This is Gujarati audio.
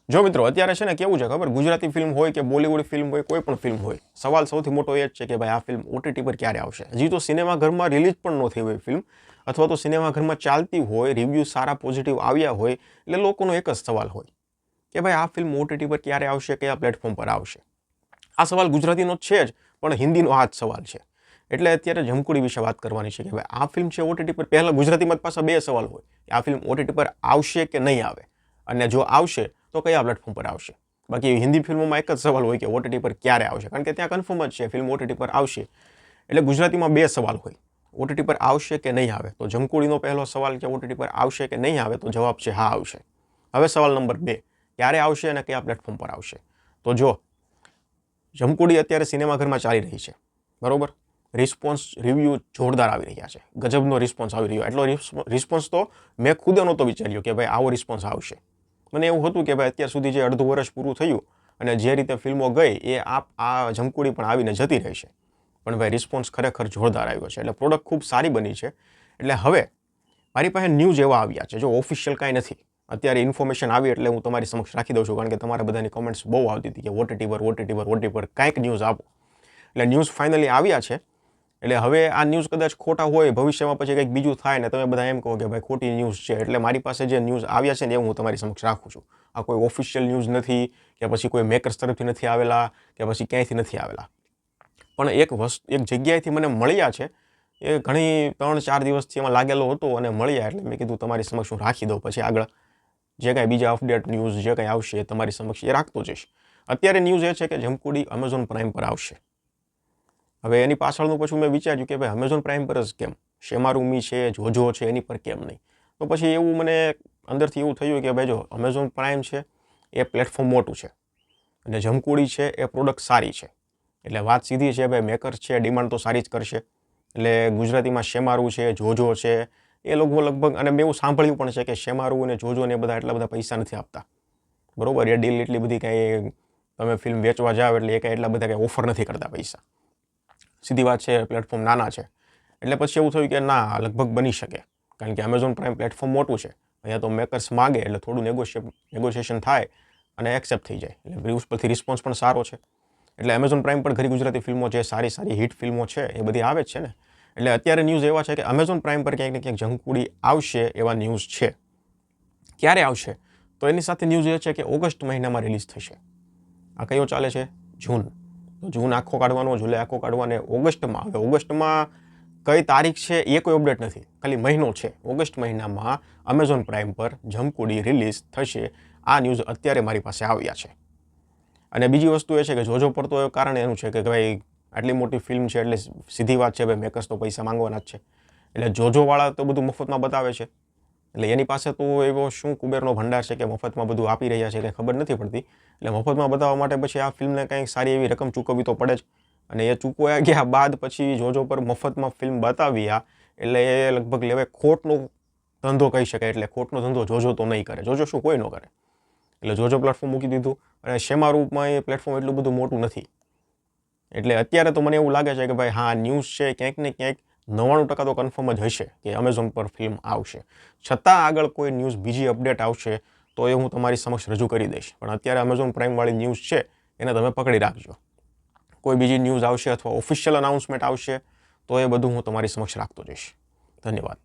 જો મિત્રો અત્યારે છે ને કેવું છે ખબર, ગુજરાતી ફિલ્મ હોય કે બોલિવૂડ ફિલ્મ હોય, કોઈ પણ ફિલ્મ હોય, સવાલ સૌથી મોટો એ જ છે કે ભાઈ આ ફિલ્મ ઓટીટી પર ક્યારે આવશે. હજી તો સિનેમાઘરમાં રિલીઝ પણ ન થઈ હોય ફિલ્મ, અથવા તો સિનેમાઘરમાં ચાલતી હોય, રિવ્યૂ સારા પોઝિટિવ આવ્યા હોય, એટલે લોકોનો એક જ સવાલ હોય કે ભાઈ આ ફિલ્મ ઓટીટી પર ક્યારે આવશે, કયા પ્લેટફોર્મ પર આવશે. આ સવાલ ગુજરાતીનો છે જ, પણ હિન્દીનો આ જ સવાલ છે. એટલે અત્યારે જમકુડી વિશે વાત કરવાની છે કે ભાઈ આ ફિલ્મ છે ઓટીટી પર. પહેલા ગુજરાતીમાં પાછા બે સવાલ હોય કે આ ફિલ્મ ઓટીટી પર આવશે કે નહીં આવે, અને જો આવશે તો કયા પ્લેટફોર્મ પર આવશે. બાકી હિન્દી ફિલ્મોમાં એક જ સવાલ હોય કે ઓટીટી પર ક્યારે આવશે, કારણ કે ત્યાં કન્ફર્મ જ છે ફિલ્મ ઓટીટી પર આવશે. એટલે ગુજરાતીમાં બે સવાલ હોય, ઓટીટી પર આવશે કે નહીં આવે. તો જમકુડીનો પહેલો સવાલ છે ઓટીટી પર આવશે કે નહીં આવે, તો જવાબ છે હા આવશે. હવે સવાલ નંબર 2, ક્યારે આવશે અને કયા પ્લેટફોર્મ પર આવશે. તો જો જમકુડી અત્યારે સિનેમાઘરમાં ચાલી રહી છે, બરોબર. રિસ્પોન્સ રિવ્યૂ જોરદાર આવી રહ્યા છે, ગજબનો રિસ્પોન્સ આવી રહ્યો. એટલો રિસ્પોન્સ તો મેં ખુદ નહોતો વિચાર્યો કે ભાઈ આવો રિસ્પોન્સ આવશે. મને એવું હતું કે ભાઈ અત્યાર સુધી જે અડધું વર્ષ પૂરું થયું અને જે રીતે ફિલ્મો ગઈ એ આ જમકુડી પણ આવીને જતી રહેશે. પણ ભાઈ રિસ્પોન્સ ખરેખર જોરદાર આવ્યો છે, એટલે પ્રોડક્ટ ખૂબ સારી બની છે. એટલે હવે મારી પાસે ન્યૂઝ એવા આવ્યા છે, જો ઓફિશિયલ કાંઈ નથી. અત્યારે ઇન્ફોર્મેશન આવી એટલે હું તમારી સમક્ષ રાખી દઉં છું, કારણ કે તમારા બધાની કમેન્ટ્સ બહુ આવતી હતી કે ઓટીટી પર કાંઈક ન્યૂઝ આપો. એટલે ન્યૂઝ ફાઇનલી આવ્યા છે. એટલે હવે આ ન્યૂઝ કદાચ ખોટા હોય, ભવિષ્યમાં પછી કંઈક બીજું થાય ને તમે બધા એમ કહો કે ભાઈ ખોટી ન્યૂઝ છે. એટલે મારી પાસે જે ન્યૂઝ આવ્યા છે ને એ હું તમારી સમક્ષ રાખું છું. આ કોઈ ઓફિશિયલ ન્યૂઝ નથી, કે પછી કોઈ મેકર્સ તરફથી નથી આવેલા, કે પછી ક્યાંયથી નથી આવેલા. પણ એક જગ્યાએથી મને મળ્યા છે. એ ઘણી 3-4 દિવસથી એમાં લાગેલો હતો અને મળ્યા, એટલે મેં કીધું તમારી સમક્ષ હું રાખી દઉં. પછી આગળ જે કાંઈ બીજા અપડેટ ન્યૂઝ જે કાંઈ આવશે એ તમારી સમક્ષ એ રાખતો જઈશ. અત્યારે ન્યૂઝ એ છે કે જમકુડી Amazon પ્રાઇમ પર આવશે. હવે એની પાછળનું પછી મેં વિચાર્યું કે ભાઈ Amazon પ્રાઇમ પર જ કેમ, શેમારૂમી છે, જોજો છે, એની પર કેમ નહીં. તો પછી એવું મને અંદરથી એવું થયું કે ભાઈ જો Amazon પ્રાઇમ છે એ પ્લેટફોર્મ મોટું છે, અને જમકુડી છે એ પ્રોડક્ટ સારી છે. એટલે વાત સીધી છે ભાઈ, મેકર્સ છે, ડિમાન્ડ તો સારી જ કરશે. એટલે ગુજરાતીમાં શેમારૂ છે, જોજો છે, એ લોકો લગભગ, અને મેં એવું સાંભળ્યું પણ છે કે શેમારૂ અને જોજો ને બધા એટલા બધા પૈસા નથી આપતા, બરોબર. એ ડીલ એટલી બધી કાંઈ, તમે ફિલ્મ વેચવા જાવ એટલે એ કાંઈ એટલા બધા કાંઈ ઓફર નથી કરતા પૈસા. સીધી વાત છે, પ્લેટફોર્મ નાના છે. એટલે પછી એવું થયું કે ના, લગભગ બની શકે, કારણ કે Amazon પ્રાઇમ પ્લેટફોર્મ મોટું છે. અહીંયા તો મેકર્સ માગે એટલે થોડું નેગોશિએશન થાય અને એક્સેપ્ટ થઈ જાય. એટલે વ્યૂઝ પરથી રિસ્પોન્સ પણ સારો છે. એટલે Amazon પ્રાઇમ પર ઘણી ગુજરાતી ફિલ્મો જે સારી હિટ ફિલ્મો છે એ બધી આવે જ છે ને. એટલે અત્યારે ન્યૂઝ એવા છે કે Amazon પ્રાઇમ પર ક્યાંક ને ક્યાંક જમકુડી આવશે એવા ન્યૂઝ છે. ક્યારે આવશે? તો એની સાથે ન્યૂઝ એ છે કે ઓગસ્ટ મહિનામાં રિલીઝ થશે. આ કયો ચાલે છે? જૂન. તો જૂન આખો કાઢવાનો, જુલાઈ આખો કાઢવાનો, ઓગસ્ટમાં. હવે ઓગસ્ટમાં કઈ તારીખ છે એ કોઈ અપડેટ નથી, ખાલી મહિનો છે. ઓગસ્ટ મહિનામાં Amazon પ્રાઇમ પર જમકુડી રિલીઝ થશે. આ ન્યૂઝ અત્યારે મારી પાસે આવ્યા છે. અને બીજી વસ્તુ એ છે કે જોજો પર તો કારણ એનું છે કે ભાઈ આટલી મોટી ફિલ્મ છે એટલે સીધી વાત છે ભાઈ, મેકર્સ તો પૈસા માંગવાના જ છે. એટલે જોજોવાળા તો બધું મફતમાં બતાવે છે. એટલે એની પાસે તો એવો શું કુબેરનો ભંડાર છે કે મફતમાં બધું આપી રહ્યા છે, કંઈ ખબર નથી પડતી. એટલે મફતમાં બતાવવા માટે પછી આ ફિલ્મને કંઈક સારી એવી રકમ ચૂકવવી તો પડે જ. અને એ ચૂકવાયા ગયા બાદ પછી જોજો પર મફતમાં ફિલ્મ બતાવ્યા એટલે એ લગભગ લેવાય ખોટનો ધંધો કહી શકાય. એટલે ખોટનો ધંધો જોજો તો નહીં કરે. જોજો શું કોઈ ન કરે. એટલે જોજો પ્લેટફોર્મ મૂકી દીધું. અને શેમારૂપમાં એ પ્લેટફોર્મ એટલું બધું મોટું નથી. એટલે અત્યારે તો મને એવું લાગે છે કે ભાઈ હા, ન્યૂઝ છે ક્યાંક ને ક્યાંક 99% તો કન્ફર્મ જ હશે કે Amazon પર ફિલ્મ આવશે. છતાં આગળ કોઈ ન્યૂઝ બીજી અપડેટ આવશે તો એ હું તમારી સમક્ષ રજૂ કરી દઈશ. પણ અત્યારે Amazon પ્રાઇમવાળી ન્યૂઝ છે એને તમે પકડી રાખજો. કોઈ બીજી ન્યૂઝ આવશે અથવા ઓફિશિયલ અનાઉન્સમેન્ટ આવશે તો એ બધું હું તમારી સમક્ષ રાખતો જઈશ. ધન્યવાદ.